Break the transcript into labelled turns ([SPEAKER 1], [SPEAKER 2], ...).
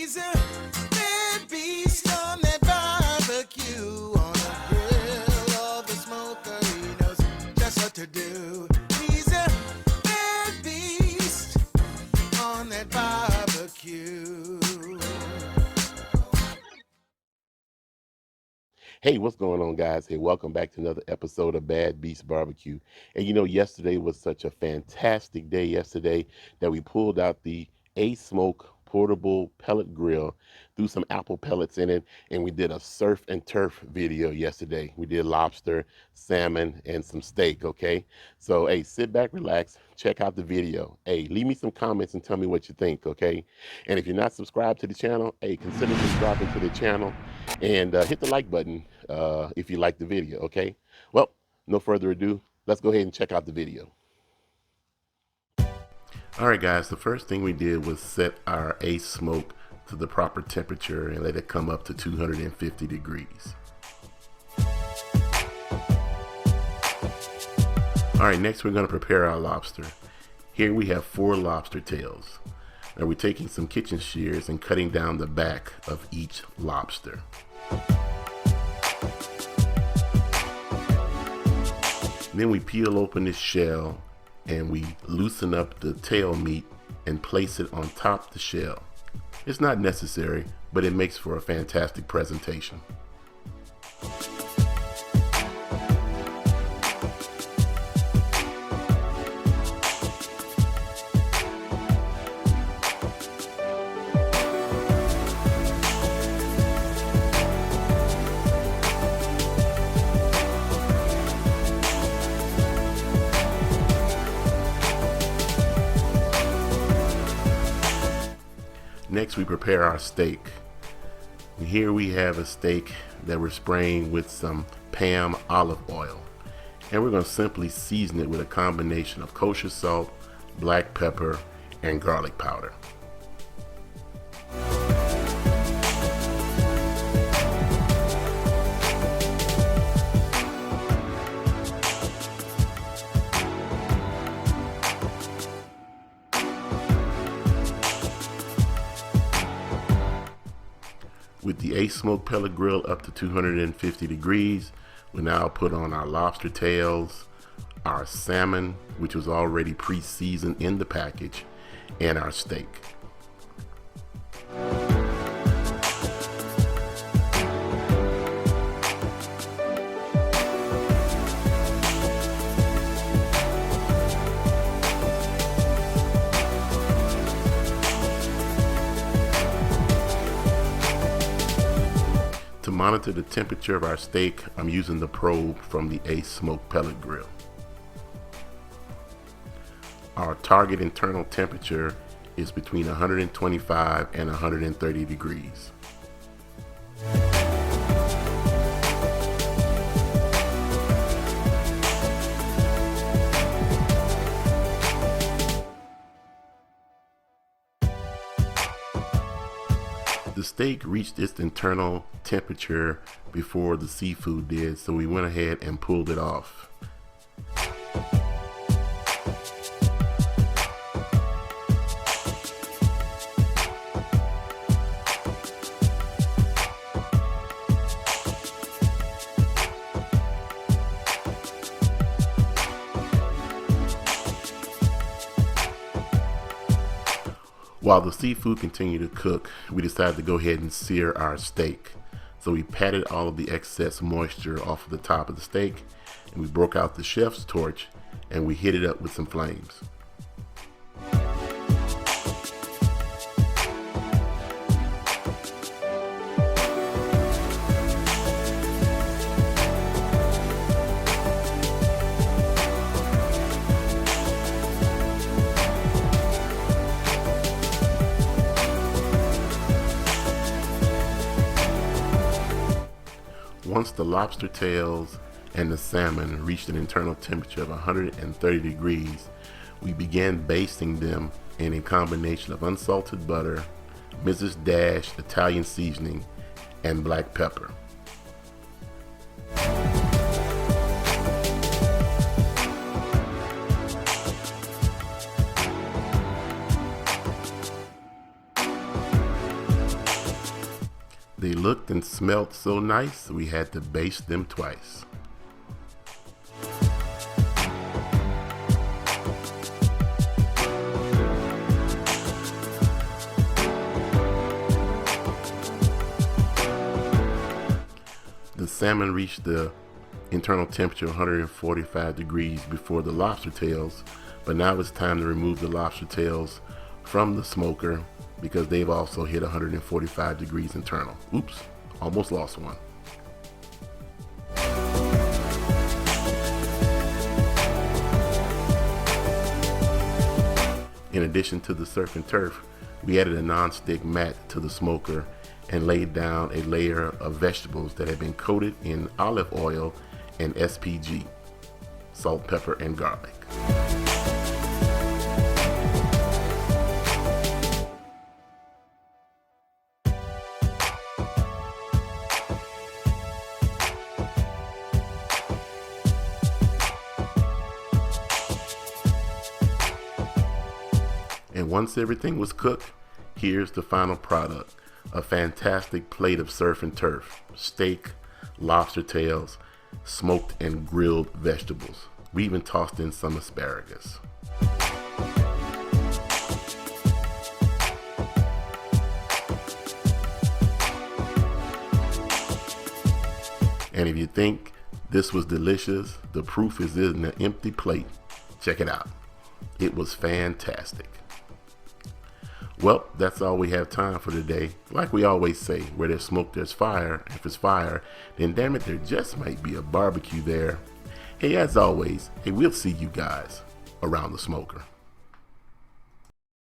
[SPEAKER 1] He's a bad beast on that barbecue, on the grill of the smoker. He knows just what to do. He's a bad beast on that barbecue.
[SPEAKER 2] Hey, what's going on, guys? Hey, welcome back to another episode of Bad Beast Barbecue. And yesterday was such a fantastic day yesterday that we pulled out the Asmoke portable pellet grill, threw some apple pellets in it, and we did a surf and turf video yesterday. We did lobster, salmon, and some steak, okay? So, hey, sit back, relax, check out the video. Hey, leave me some comments and tell me what you think, okay? And if you're not subscribed to the channel, hey, consider subscribing to the channel and hit the like button if you like the video, okay? Well, no further ado, let's go ahead and check out the video. All right, guys, the first thing we did was set our Asmoke to the proper temperature and let it come up to 250 degrees. All right, next we're going to prepare our lobster. Here we have 4 lobster tails. Now we're taking some kitchen shears and cutting down the back of each lobster. Then we peel open this shell and we loosen up the tail meat and place it on top of the shell. It's not necessary, but it makes for a fantastic presentation. Next, we prepare our steak. And here we have a steak that we're spraying with some Pam olive oil. And we're going to simply season it with a combination of kosher salt, black pepper, and garlic powder. With the Asmoke pellet grill up to 250 degrees, we now put on our lobster tails, our salmon, which was already pre-seasoned in the package, and our steak. To monitor the temperature of our steak, I'm using the probe from the Asmoke pellet grill. Our target internal temperature is between 125 and 130 degrees. The steak reached its internal temperature before the seafood did, so we went ahead and pulled it off. While the seafood continued to cook, we decided to go ahead and sear our steak. So we patted all of the excess moisture off of the top of the steak, and we broke out the chef's torch and we hit it up with some flames. Once the lobster tails and the salmon reached an internal temperature of 130 degrees, we began basting them in a combination of unsalted butter, Mrs. Dash Italian seasoning, and black pepper. They looked and smelled so nice, we had to baste them twice. The salmon reached the internal temperature of 145 degrees before the lobster tails, but now it's time to remove the lobster tails from the smoker because they've also hit 145 degrees internal. Oops, almost lost one. In addition to the surf and turf, we added a non-stick mat to the smoker and laid down a layer of vegetables that had been coated in olive oil and SPG, salt, pepper, and garlic. And once everything was cooked, here's the final product. A fantastic plate of surf and turf, steak, lobster tails, smoked and grilled vegetables. We even tossed in some asparagus. And if you think this was delicious, the proof is in the empty plate. Check it out. It was fantastic. Well, that's all we have time for today. Like we always say, where there's smoke, there's fire. If it's fire, then damn it, there just might be a barbecue there. Hey, as always, we'll see you guys around the smoker.